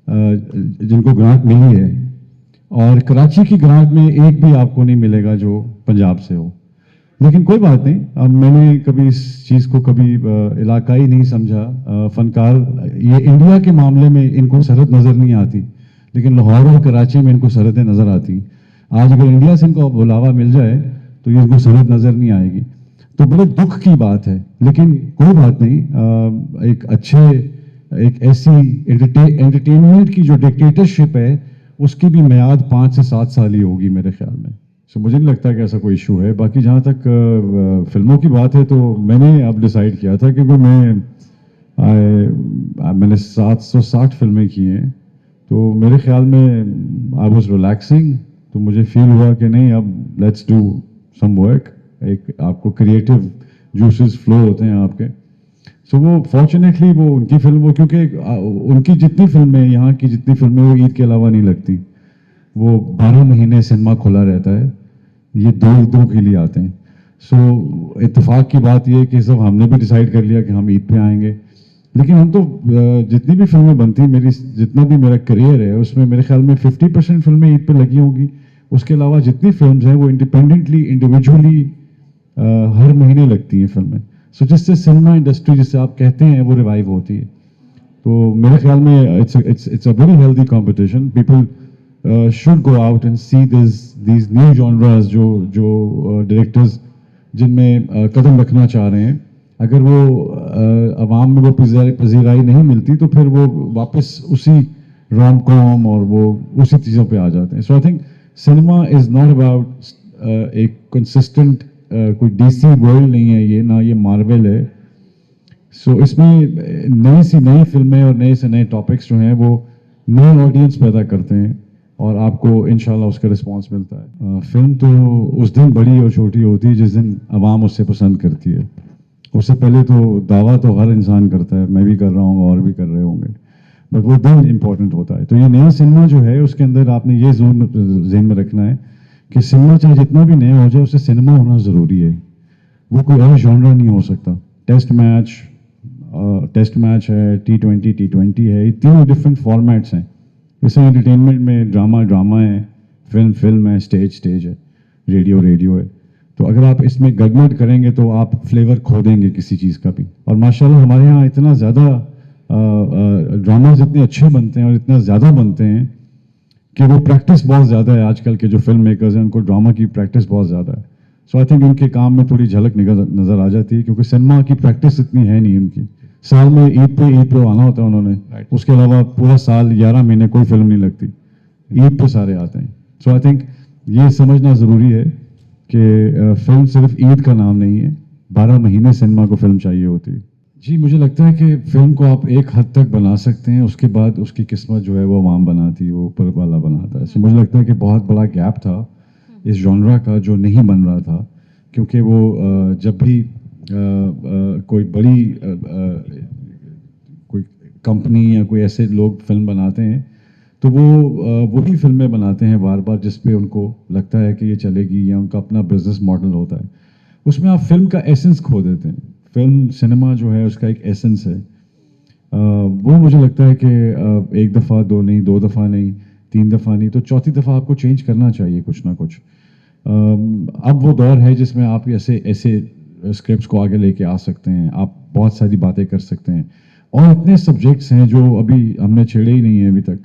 जिनको ग्रांट मिली है। और कराची की ग्रांट में एक भी आपको नहीं मिलेगा जो पंजाब से हो। लेकिन कोई बात नहीं, अब मैंने कभी इस चीज़ को कभी इलाकाई नहीं समझा। फनकार, ये इंडिया के मामले में इनको सरहद नज़र नहीं आती, लेकिन लाहौर और कराची में इनको सरहदें नज़र आती। आज अगर इंडिया से इनको बुलावा मिल जाए तो ये इनको सरहद नज़र नहीं आएगी। तो बड़े दुख की बात है, लेकिन कोई बात नहीं। एक ऐसी एंटरटेनमेंट की जो डिक्टेटरशिप है, उसकी भी मियाद 5 से 7 साल ही होगी मेरे ख्याल में। सो मुझे नहीं लगता कि ऐसा कोई इशू है। बाकी जहाँ तक फिल्मों की बात है, तो मैंने अब डिसाइड किया था, क्योंकि मैंने 760 फिल्में की हैं, तो मेरे ख्याल में आई वाज रिलैक्सिंग। तो मुझे फील हुआ कि नहीं, अब लेट्स डू सम वर्क। एक आपको क्रिएटिव जूसेस फ्लो होते हैं आपके। सो वो फॉर्चुनेटली वो उनकी फिल्म, क्योंकि उनकी जितनी फिल्में, यहाँ की जितनी फिल्में, वो ईद के अलावा नहीं लगती। वो 12 महीने सिनेमा खुला रहता है, ये 2 ईदों के लिए आते हैं। सो इत्तेफाक की बात ये है कि सब हमने भी डिसाइड कर लिया कि हम ईद पे आएंगे। लेकिन हम तो जितनी भी फिल्में बनती, मेरी जितना भी मेरा करियर है, उसमें मेरे ख्याल में 50% फिल्में ईद पे लगी होंगी। उसके अलावा जितनी फिल्म्स हैं वो इंडिपेंडेंटली, इंडिविजुअली हर महीने लगती हैं फिल्में। सो जिससे सिनेमा इंडस्ट्री, जिससे आप कहते हैं, वो रिवाइव होती है। तो मेरे ख्याल में it's a very healthy competition. People should go out and see these new genres जो डायरेक्टर्स जिनमें कदम रखना चाह रहे हैं। अगर वो अवाम में वो पजीराई नहीं मिलती, तो फिर वो वापस उसी रोम कॉम और वो उसी चीज़ों पे आ जाते हैं। So I think cinema is not about एक कंसिस्टेंट, कोई डीसी वर्ल्ड नहीं है ये, ना ये मार्वल है। सो इसमें नई सी नई फिल्में और नए से नए टॉपिक्स जो हैं, वो नई ऑडियंस पैदा करते हैं और आपको इंशाल्लाह उसका रिस्पांस मिलता है। फिल्म तो उस दिन बड़ी और छोटी होती है जिस दिन आवाम उससे पसंद करती है। उससे पहले तो दावा तो हर इंसान करता है, मैं भी कर रहा हूँ और भी कर रहे होंगे, बट वो दिन इम्पोर्टेंट होता है। तो ये नया सिनेमा जो है, उसके अंदर आपने ये ज़हन में रखना है कि सिनेमा चाहे जितना भी नया हो जाए, उससे सिनेमा होना ज़रूरी है। वो कोई और जॉनरा नहीं हो सकता। टेस्ट मैच है, T20 है, ये तीनों डिफरेंट फॉर्मेट्स हैं। जैसे एंटरटेनमेंट में ड्रामा है, फिल्म है, स्टेज है, रेडियो है। तो अगर आप इसमें गड़बड़ करेंगे तो आप फ्लेवर खो देंगे किसी चीज़ का भी। और माशाल्लाह हमारे यहाँ इतना ज़्यादा ड्रामाज इतने अच्छे बनते हैं और इतना ज़्यादा बनते हैं कि वो प्रैक्टिस बहुत ज़्यादा है। आजकल के जो फिल्म मेकर्स हैं, उनको ड्रामा की प्रैक्टिस बहुत ज़्यादा है। सो आई थिंक उनके काम में थोड़ी झलक नज़र आ जाती है, क्योंकि सिनेमा की प्रैक्टिस इतनी है नहीं उनकी। साल में ईद पे आना होता है उन्होंने, उसके अलावा पूरा साल 11 महीने कोई फिल्म नहीं लगती, ईद पे सारे आते हैं। सो आई थिंक ये समझना ज़रूरी है कि फिल्म सिर्फ ईद का नाम नहीं है, 12 महीने सिनेमा को फिल्म चाहिए होती है। जी, मुझे लगता है कि फिल्म को आप एक हद तक बना सकते हैं, उसके बाद उसकी किस्मत जो है वो आवाम बनाती है, वो ऊपर वाला बनाता है। सो मुझे लगता है कि बहुत बड़ा गैप था इस जॉनरा का जो नहीं बन रहा था, क्योंकि वो जब भी कोई बड़ी कोई कंपनी या कोई ऐसे लोग फिल्म बनाते हैं तो वो वही फिल्में बनाते हैं बार बार जिस पे उनको लगता है कि ये चलेगी या उनका अपना बिजनेस मॉडल होता है, उसमें आप फिल्म का एसेंस खो देते हैं। फिल्म सिनेमा जो है उसका एक एसेंस है, वो मुझे लगता है कि एक दफ़ा दो नहीं, दो दफ़ा नहीं, तीन दफ़ा नहीं, तो चौथी दफ़ा आपको चेंज करना चाहिए कुछ ना कुछ। अब वो दौर है जिसमें आप ऐसे स्क्रिप्ट्स को आगे लेके आ सकते हैं, आप बहुत सारी बातें कर सकते हैं और इतने सब्जेक्ट्स हैं जो अभी हमने छेड़े ही नहीं हैं अभी तक।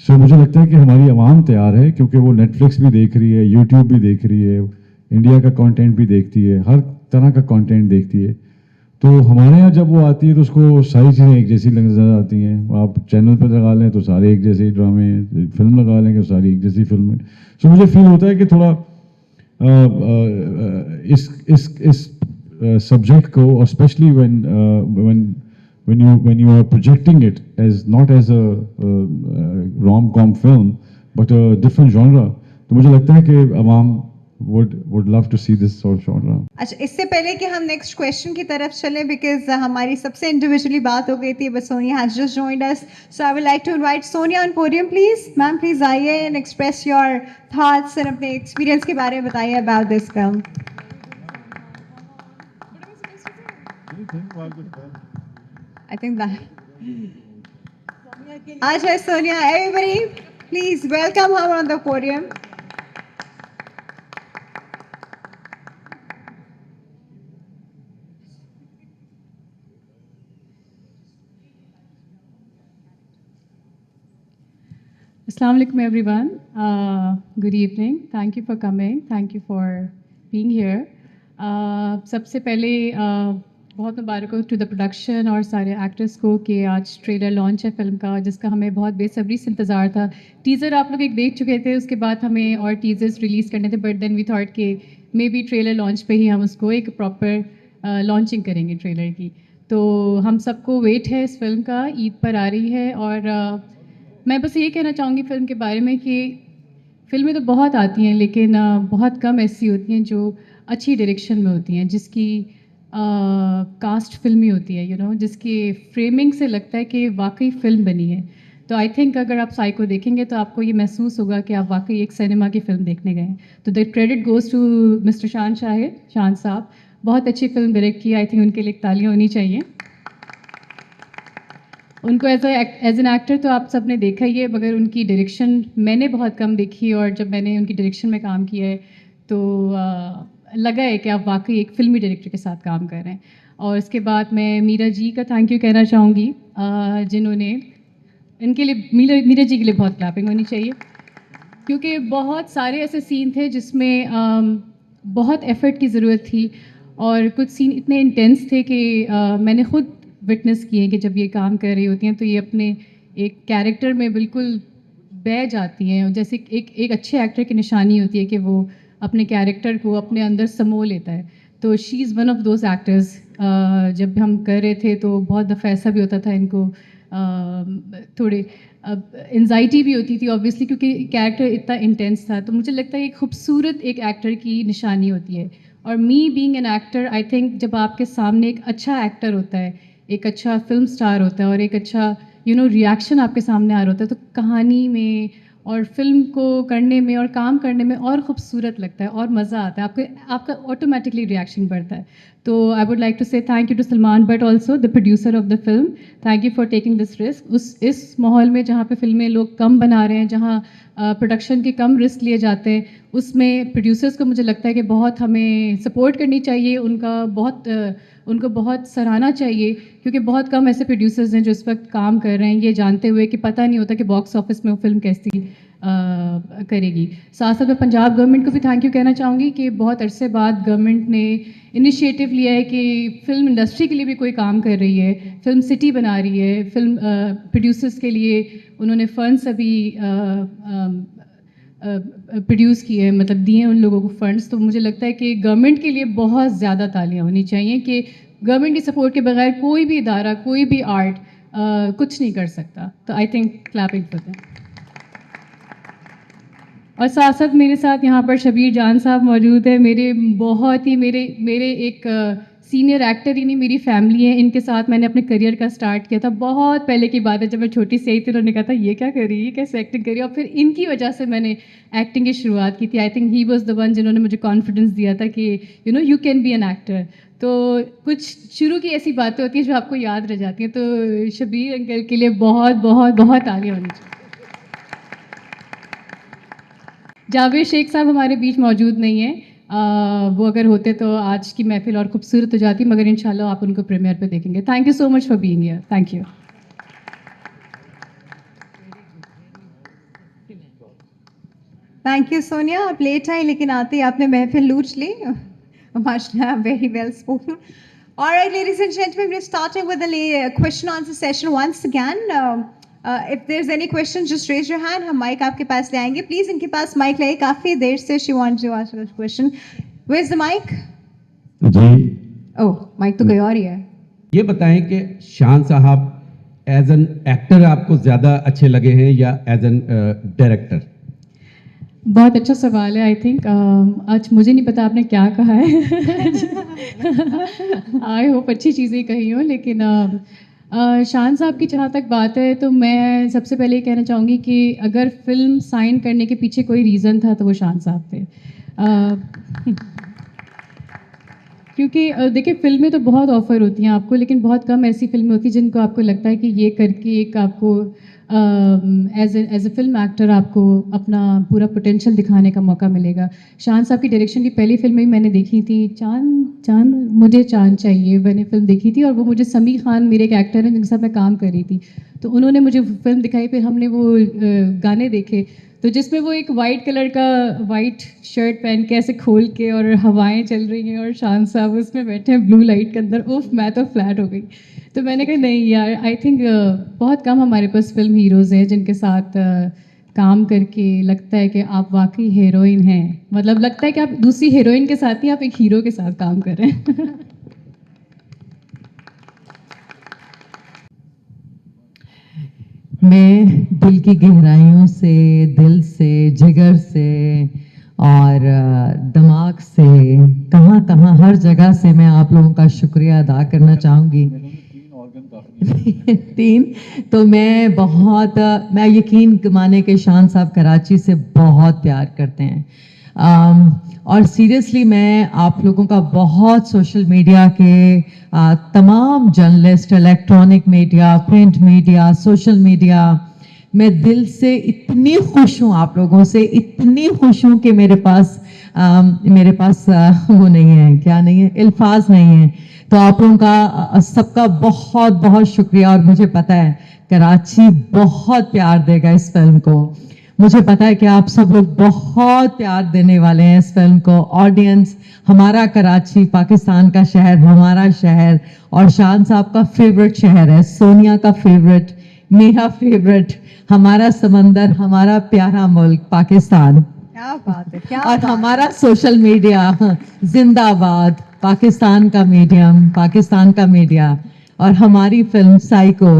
सो मुझे लगता है कि हमारी आवाम तैयार है, क्योंकि वो नेटफ्लिक्स भी देख रही है, यूट्यूब भी देख रही है, इंडिया का कंटेंट भी देखती है, हर तरह का कंटेंट देखती है। तो हमारे यहाँ जब वो आती है तो उसको सारी चीज़ें एक जैसी नजर आती हैं। आप चैनल पर लगा लें तो सारे एक जैसे ड्रामे हैं, फिल्म लगा लेंगे तो सारी एक जैसी फिल्म है। सो मुझे फील होता है कि थोड़ा इस सब्जेक्ट को, और specially when you are projecting it as not as a rom-com film but a different genre, तो मुझे लगता है कि अवाम would love to see this sort of genre. अच्छा, इससे पहले कि हम नेक्स्ट क्वेश्चन की तरफ चलें, बिकॉज हमारी सबसे इंडिविजुअली बात हो गई थी, but Sonia has just joined us, so I would like to invite Sonia on podium please. Ma'am please आइए and express your thoughts and अपने एक्सपीरियंस के बारे में बताइए about this film. I think that. Ajay, Sonia, everybody, please welcome her on the podium. Assalamu alaikum everyone. Good evening. Thank you for coming. Thank you for being here. सबसे पहले बहुत मुबारक हो to the production और सारे actors को कि आज trailer launch है फिल्म का, जिसका हमें बहुत बेसब्री से इंतज़ार था। टीज़र आप लोग एक देख चुके थे, उसके बाद हमें और टीज़र्स रिलीज़ करने थे, बट देन वी थॉट कि मे बी ट्रेलर लॉन्च पे ही हम उसको एक प्रॉपर लॉन्चिंग करेंगे ट्रेलर की। तो हम सबको वेट है इस फिल्म का, ईद पर आ रही है। और मैं बस ये कहना चाहूँगी फ़िल्म के बारे में कि फ़िल्में तो बहुत आती हैं, लेकिन बहुत कम ऐसी होती हैं जो अच्छी डायरेक्शन में होती हैं, जिसकी कास्ट फिल्मी होती है, जिसकी फ्रेमिंग से लगता है कि वाकई फ़िल्म बनी है। तो आई थिंक अगर आप साइको देखेंगे तो आपको ये महसूस होगा कि आप वाकई एक सिनेमा की फ़िल्म देखने गए हैं। तो the credit goes to mister Shan साहब, बहुत अच्छी फ़िल्म डायरेक्ट की। आई थिंक उनके लिए तालियाँ होनी चाहिए। उनको एज एन एक्टर तो आप सब ने देखा ही है, मगर उनकी डायरेक्शन मैंने बहुत कम देखी, और जब मैंने उनकी डायरेक्शन में काम किया है तो लगा है कि आप वाकई एक फ़िल्मी डायरेक्टर के साथ काम कर रहे हैं। और इसके बाद मैं मीरा जी का थैंक यू कहना चाहूँगी, जिन्होंने इनके लिए मीरा जी के लिए बहुत क्लैपिंग होनी चाहिए, क्योंकि बहुत सारे ऐसे सीन थे जिसमें बहुत एफ़र्ट की ज़रूरत थी, और कुछ सीन इतने इंटेंस थे कि मैंने ख़ुद विटनेस किए कि जब ये काम कर रही होती हैं तो ये अपने एक कैरेक्टर में बिल्कुल बह जाती हैं। जैसे एक अच्छे एक्टर की निशानी होती है कि वो अपने कैरेक्टर को अपने अंदर समो लेता है। तो she is one of those actors. जब हम कर रहे थे तो बहुत दफ़ा ऐसा भी होता था इनको थोड़े एंजाइटी भी होती थी ऑब्वियसली, क्योंकि कैरेक्टर इतना इंटेंस था। तो मुझे लगता है एक खूबसूरत एक एक्टर की निशानी होती है। और me being an actor, I think जब आपके सामने एक अच्छा एक्टर होता है, एक अच्छा फिल्म स्टार होता है, और एक अच्छा रिएक्शन आपके सामने आ रहा होता है, तो कहानी में और फिल्म को करने में और काम करने में और ख़ूबसूरत लगता है और मज़ा आता है, आपका ऑटोमेटिकली रिएक्शन बढ़ता है। तो I would like to say thank you to Salman but also the producer of the film. Thank you for taking this risk. इस माहौल में जहाँ पे फिल्में लोग कम बना रहे हैं, जहाँ प्रोडक्शन के कम रिस्क लिए जाते हैं, उसमें प्रोड्यूसर्स को मुझे लगता है कि बहुत हमें सपोर्ट करनी चाहिए, उनको बहुत सराहना चाहिए, क्योंकि बहुत कम ऐसे प्रोड्यूसर्स हैं जो इस वक्त काम कर रहे हैं, ये जानते हुए कि पता नहीं होता कि बॉक्स ऑफिस में वो फिल्म कैसी करेगी। साथ साथ मैं पंजाब गवर्नमेंट को भी थैंक यू कहना चाहूँगी कि बहुत अरसे बाद गवर्नमेंट ने इनिशिएटिव लिया है कि फ़िल्म इंडस्ट्री के लिए भी कोई काम कर रही है, फिल्म सिटी बना रही है, फिल्म प्रोड्यूसर्स के लिए उन्होंने फंड्स अभी प्रोड्यूस किए हैं, मतलब दिए उन लोगों को फंड्स। तो मुझे लगता है कि गवर्नमेंट के लिए बहुत ज़्यादा तालियां होनी चाहिए कि गवर्नमेंट की सपोर्ट के बगैर कोई भी इदारा, कोई भी आर्ट कुछ नहीं कर सकता। तो I think clapping for them. और साथ साथ मेरे साथ यहाँ पर शबीर जान साहब मौजूद है, मेरे एक सीनियर एक्टर ही नहीं, मेरी फैमिली है, इनके साथ मैंने अपने करियर का स्टार्ट किया था। बहुत पहले की बात है, जब मैं छोटी सी आई थी, उन्होंने कहा था ये क्या कर रही है, कैसे एक्टिंग करी, और फिर इनकी वजह से मैंने एक्टिंग की शुरुआत की थी। I think he was the one जिन्होंने मुझे कॉन्फिडेंस दिया था कि you know you can be an actor. तो कुछ शुरू की ऐसी बातें होती हैं जो आपको याद रह जाती हैं। तो शबीर अंकल के लिए बहुत बहुत बहुत आगे होनी चाहिए। जावेद शेख साहब हमारे बीच मौजूद नहीं है, वो अगर होते तो आज की महफिल और खूबसूरत हो जाती, मगर इंशाल्लाह आप उनको प्रीमियर पे देखेंगे। Thank you so much for being here. Thank you. Thank you Sonia, आप लेट आई लेकिन आते ही आपने महफिल लूट ली। माशाल्लाह, very well spoken. All right, ladies and gentlemen, we're starting with the question answer session once again. If there's any questions, just raise your hand. हम mic आपके पास ले आएंगे. Please, इनके पास माइक लगे, काफ़ी देर से she wants to ask a question. Where's the mic? जी Oh, mic तो कोई और ही है. ये बताएं कि शान साहब एज एन एक्टर आपको ज़्यादा अच्छे लगे हैं या एज एन डायरेक्टर? बहुत अच्छा सवाल है। आई थिंक आज मुझे नहीं पता आपने क्या कहा है। आई होप अच्छी चीज़ें कही हो, लेकिन शान साहब की जहाँ तक बात है तो मैं सबसे पहले ये कहना चाहूँगी कि अगर फिल्म साइन करने के पीछे कोई रीज़न था तो वो शान साहब थे। क्योंकि देखिए, फिल्में तो बहुत ऑफ़र होती हैं आपको, लेकिन बहुत कम ऐसी फिल्में होती हैं जिनको आपको लगता है कि ये करके एक आपको एज ए फिल्म एक्टर आपको अपना पूरा पोटेंशियल दिखाने का मौका मिलेगा। शान साहब की डायरेक्शन की पहली फिल्म ही मैंने देखी थी, चांद मुझे चांद चाहिए, मैंने फिल्म देखी थी। और वो मुझे समी खान मेरे एक एक्टर हैं जिनके साथ मैं काम कर रही थी, तो उन्होंने मुझे फिल्म दिखाई, फिर हमने वो गाने देखे, तो जिसमें वो एक वाइट कलर का वाइट शर्ट पहन के ऐसे खोल के और हवाएं चल रही हैं और शान साहब उसमें बैठे हैं ब्लू लाइट के अंदर, उफ मैं तो फ्लैट हो गई। तो मैंने कहा नहीं यार, आई थिंक बहुत कम हमारे पास फिल्म हीरोज़ हैं जिनके साथ काम करके लगता है कि आप वाकई हीरोइन हैं, मतलब लगता है कि आप दूसरी हीरोइन के साथ नहीं, आप एक हीरो के साथ काम कर रहे हैं। मैं दिल की गहराइयों से, दिल से, जिगर से और दिमाग से, कहाँ कहाँ हर जगह से मैं आप लोगों का शुक्रिया अदा करना चाहूँगी। तीन तो मैं यकीन माने कि शान साहब कराची से बहुत प्यार करते हैं। और सीरियसली मैं आप लोगों का बहुत सोशल मीडिया के तमाम journalist, electronic media, print media, social media, मैं दिल से इतनी खुश हूँ आप लोगों से, इतनी खुश हूँ कि मेरे पास वो नहीं है, क्या नहीं है, अल्फाज नहीं है। तो आप लोगों का सबका बहुत बहुत शुक्रिया। और मुझे पता है कराची बहुत प्यार देगा इस फिल्म को, मुझे पता है कि आप सब लोग बहुत प्यार देने वाले हैं इस फिल्म को। ऑडियंस, हमारा कराची, पाकिस्तान का शहर, हमारा शहर, और शान साहब का फेवरेट शहर है, सोनिया का फेवरेट, मेरा फेवरेट, हमारा समंदर, हमारा प्यारा मुल्क पाकिस्तान। क्या बात है, क्या और बात है। हमारा सोशल मीडिया जिंदाबाद, पाकिस्तान का मीडियम, पाकिस्तान का मीडिया, और हमारी फिल्म साइको।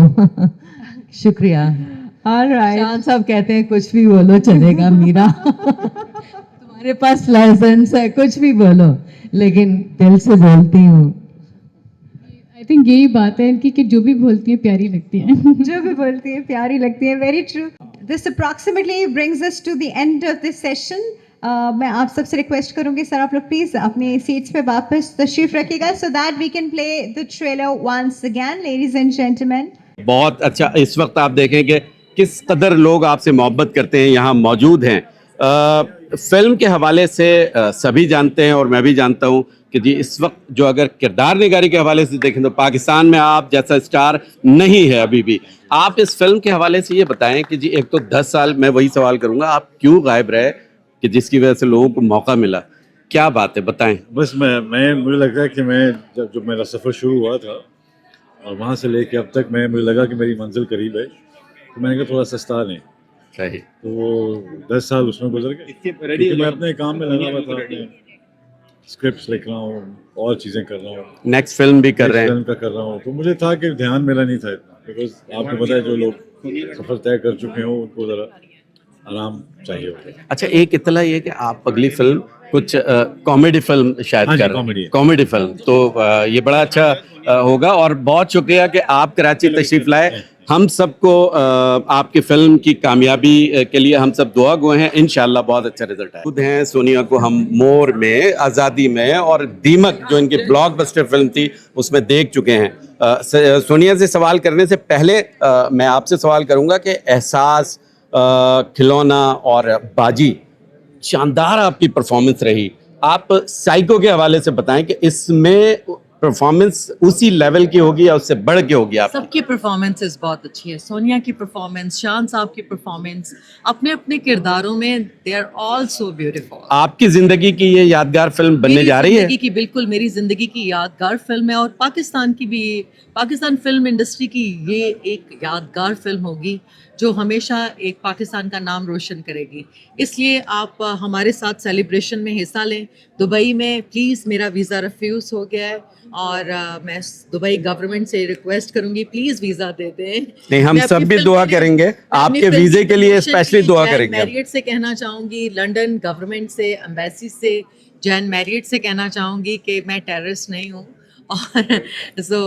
शुक्रिया। शान साहब कहते हैं कुछ भी बोलो चलेगा मीरा। तुम्हारे पास लाइसेंस है, कुछ भी बोलो, लेकिन दिल से बोलती हूँ। आई थिंक यही बात है इनकी कि जो भी बोलती हैं प्यारी लगती हैं। जो भी बोलती है प्यारी लगती है। Very true. This approximately brings us to the end of this session. मैं आप सबसे रिक्वेस्ट करूंगी सर, आप लोग प्लीज अपनी सीट्स पे वापस तशरीफ रखिएगा, so that we can play the trailer once again, ladies and gentleman. बहुत अच्छा। इस वक्त आप देखें कि किस कदर लोग आपसे मोहब्बत करते हैं, यहाँ मौजूद हैं। फिल्म के हवाले से सभी जानते हैं और मैं भी जानता हूँ कि जी इस वक्त जो अगर किरदार निगारी के हवाले से देखें तो पाकिस्तान में आप जैसा स्टार नहीं है अभी भी। आप इस फिल्म के हवाले से ये बताएं कि जी एक तो 10 साल, मैं वही सवाल करूँगा, आप क्यों गायब रहे कि जिसकी वजह से लोगों को मौका मिला, क्या बात है बताएं। बस मुझे लगता है कि मैं जब मेरा सफ़र शुरू हुआ था और वहाँ से लेके अब तक मुझे लगा कि मेरी मंजिल करीब है, तो मैंने कहा थोड़ा सस्ता नहीं। सही। तो वो 10 साल उसमें गुजर गए, क्योंकि मैं अपने काम में लगा हुआ था, अपने स्क्रिप्ट्स लिख रहा हूँ और चीज़ें कर रहा हूँ, नेक्स्ट फिल्म भी कर रहे हैं। फिल्म का कर रहा हूँ, तो मुझे था कि ध्यान मेरा नहीं था इतना, बिकॉज आपको पता है जो लोग सफ़र तय कर चुके हो उनको ज़रा आराम चाहिए होता है। अच्छा, एक इतला ये कि आप अगली फिल्म कुछ कॉमेडी फिल्म शायद हाँ जी, कर कॉमेडी है। कॉमेडी फिल्म, तो ये बड़ा अच्छा होगा। और बहुत शुक्रिया कि आप कराची तशरीफ लाए। हम सबको आपकी फिल्म की कामयाबी के लिए हम सब दुआ गो हैं, इंशाल्लाह बहुत अच्छा रिजल्ट है। खुद हैं सोनिया को हम मोर में, आज़ादी में और दीमक जो इनकी ब्लॉकबस्टर फिल्म थी उसमें देख चुके हैं। सोनिया से सवाल करने से पहले मैं आपसे सवाल करूंगा कि एहसास, खिलौना और बाजी, शानदार आपकी परफॉर्मेंस रही। आप साइको के हवाले से बताएं कि इसमें परफॉर्मेंस उसी लेवल की होगी या उससे बढ़ के होगी? आप सबकी परफॉर्मेंसेस बहुत अच्छी है। सोनिया की परफॉर्मेंस, शान साहब की परफॉर्मेंस, अपने अपने किरदारों में they are all so beautiful. आपकी जिंदगी की ये यादगार फिल्म बनने जा रही है? जिंदगी की, बिल्कुल मेरी जिंदगी की यादगार फिल्म है, और पाकिस्तान की भी, पाकिस्तान फिल्म इंडस्ट्री की ये एक यादगार फिल्म होगी जो हमेशा एक पाकिस्तान का नाम रोशन करेगी। इसलिए आप हमारे साथ सेलिब्रेशन में हिस्सा लें। दुबई में प्लीज़, मेरा वीज़ा रिफ्यूज़ हो गया है और मैं दुबई गवर्नमेंट से रिक्वेस्ट करूंगी प्लीज़ वीज़ा दे दें। नहीं, हम मैं सब अपनी भी फिल्म दुआ के लिए- करेंगे, मैं अपनी आपके फिल्म वीज़े की के लिए promotion स्पेशली की दुआ जैन करेंगे। मैरियट से कहना चाहूँगी, लंदन गवर्नमेंट से, एम्बेसी से, जैन मैरियट से कहना चाहूँगी कि मैं टेररिस्ट नहीं हूँ, और so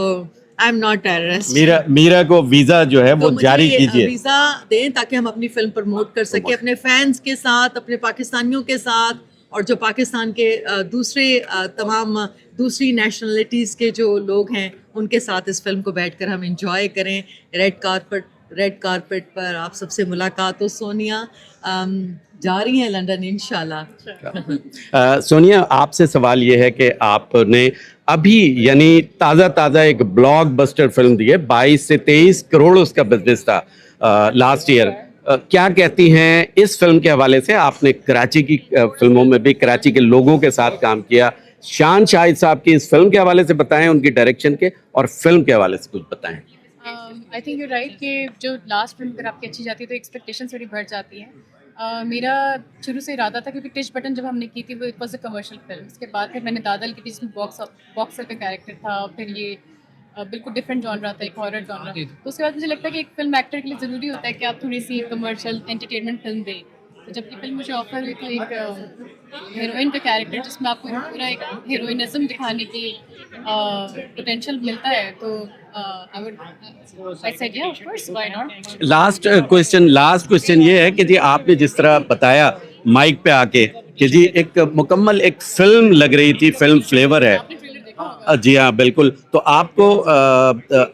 I am not terrorist. Meera को वीजा जो है वो तो जारी मुझे कीजिए। वीज़ा दें ताकि हम अपनी फिल्म प्रमोट कर सकें अपने फैंस के साथ, अपने पाकिस्तानियों के साथ, और जो पाकिस्तान के दूसरे तमाम दूसरी नेशनलिटीज़ के जो लोग हैं उनके साथ इस फिल्म को बैठकर हम इंजॉय करें। रेड कारपेट पर आप सबसे मुलाकात हो। सोनिया जा रही हैं लंदन इंशाल्लाह। सोनिया, आपसे सवाल ये है कि आपने अभी यानी ताज़ा एक ब्लॉकबस्टर फिल्म दी है, 22 से 23 करोड़ उसका बिजनेस था लास्ट ईयर। क्या कहती हैं इस फिल्म के हवाले से? आपने कराची की फिल्मों में भी कराची के लोगों के साथ काम किया। शान शाहिद साहब की इस फिल्म के हवाले से बताएं, उनकी डायरेक्शन के, और फिल्म के हवाले से कुछ बताएं। आई थिंक यू राइट कि जो लास्ट फिल्म अगर आपकी अच्छी जाती है तो एक्सपेक्टेशंस थोड़ी बढ़ जाती हैं। मेरा शुरू से इरादा था, क्योंकि टिश बटन जब हमने की थी वो it was a commercial film. उसके बाद फिर मैंने दादल की थी जिसमें बॉक्सर का कैरेक्टर था, फिर ये बिल्कुल डिफरेंट जॉनरा था, एक हॉरर जॉनरा। तो उसके बाद मुझे लगता है कि एक फिल्म एक्टर के लिए ज़रूरी होता है कि आप थोड़ी सी कमर्शियल एंटरटेनमेंट फिल्म दें। तो जब ये फिल्म मुझे ऑफर हुई तो एक हीरोइन का कैरेक्टर जिसमें आपको पूरा एक हीरोइनिज्म दिखाने की पोटेंशियल मिलता है, तो I said yeah, of course, why not? Last question ये है कि जी आपने जिस तरह बताया माइक पे आके कि जी एक मुकम्मल एक फिल्म लग रही थी, फिल्म फ्लेवर है। आपने ट्रेलर देखा होगा। जी हाँ, बिल्कुल। तो आपको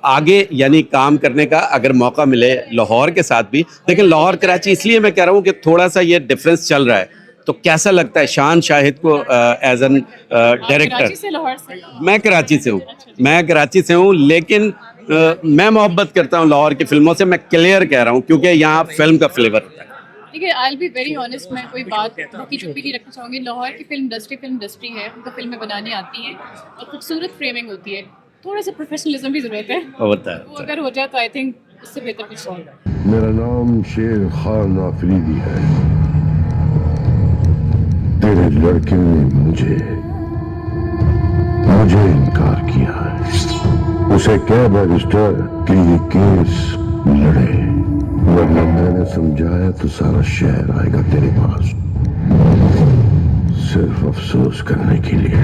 आगे यानी काम करने का अगर मौका मिले लाहौर के साथ भी, लेकिन लाहौर कराची इसलिए मैं कह रहा हूँ कि थोड़ा सा ये डिफरेंस चल रहा है, तो कैसा लगता है शान शाहिद को एज एन डायरेक्टर? कराची से, लाहौर से? मैं कराची से हूँ, लेकिन मैं मोहब्बत करता हूँ लाहौर की फिल्मों से। मैं क्लियर कह रहा हूँ क्योंकि यहाँ फिल्म का फ्लेवर होता है। ठीक है, I will be very honest, मैं कोई बात की चुप्पी नहीं रखना चाहूँगी। लाहौर की फिल्म इंडस्ट्री है, उनको फिल्में बनानी आती हैं और खूबसूरत फ्रेमिंग होती है। थोड़ा सा प्रोफेशनलिज्म भी ज़रूरत है, होता है। वो अगर हो जाए तो आई थिंक उससे बेहतर कुछ नहीं। मेरा नाम शेर खान आफरीदी है। तेरे लड़के ने मुझे इनकार किया है। उसे कह बैरिस्टर कि ये केस लड़े, वरना मैंने समझाया तो सारा शहर आएगा तेरे पास सिर्फ अफसोस करने के लिए।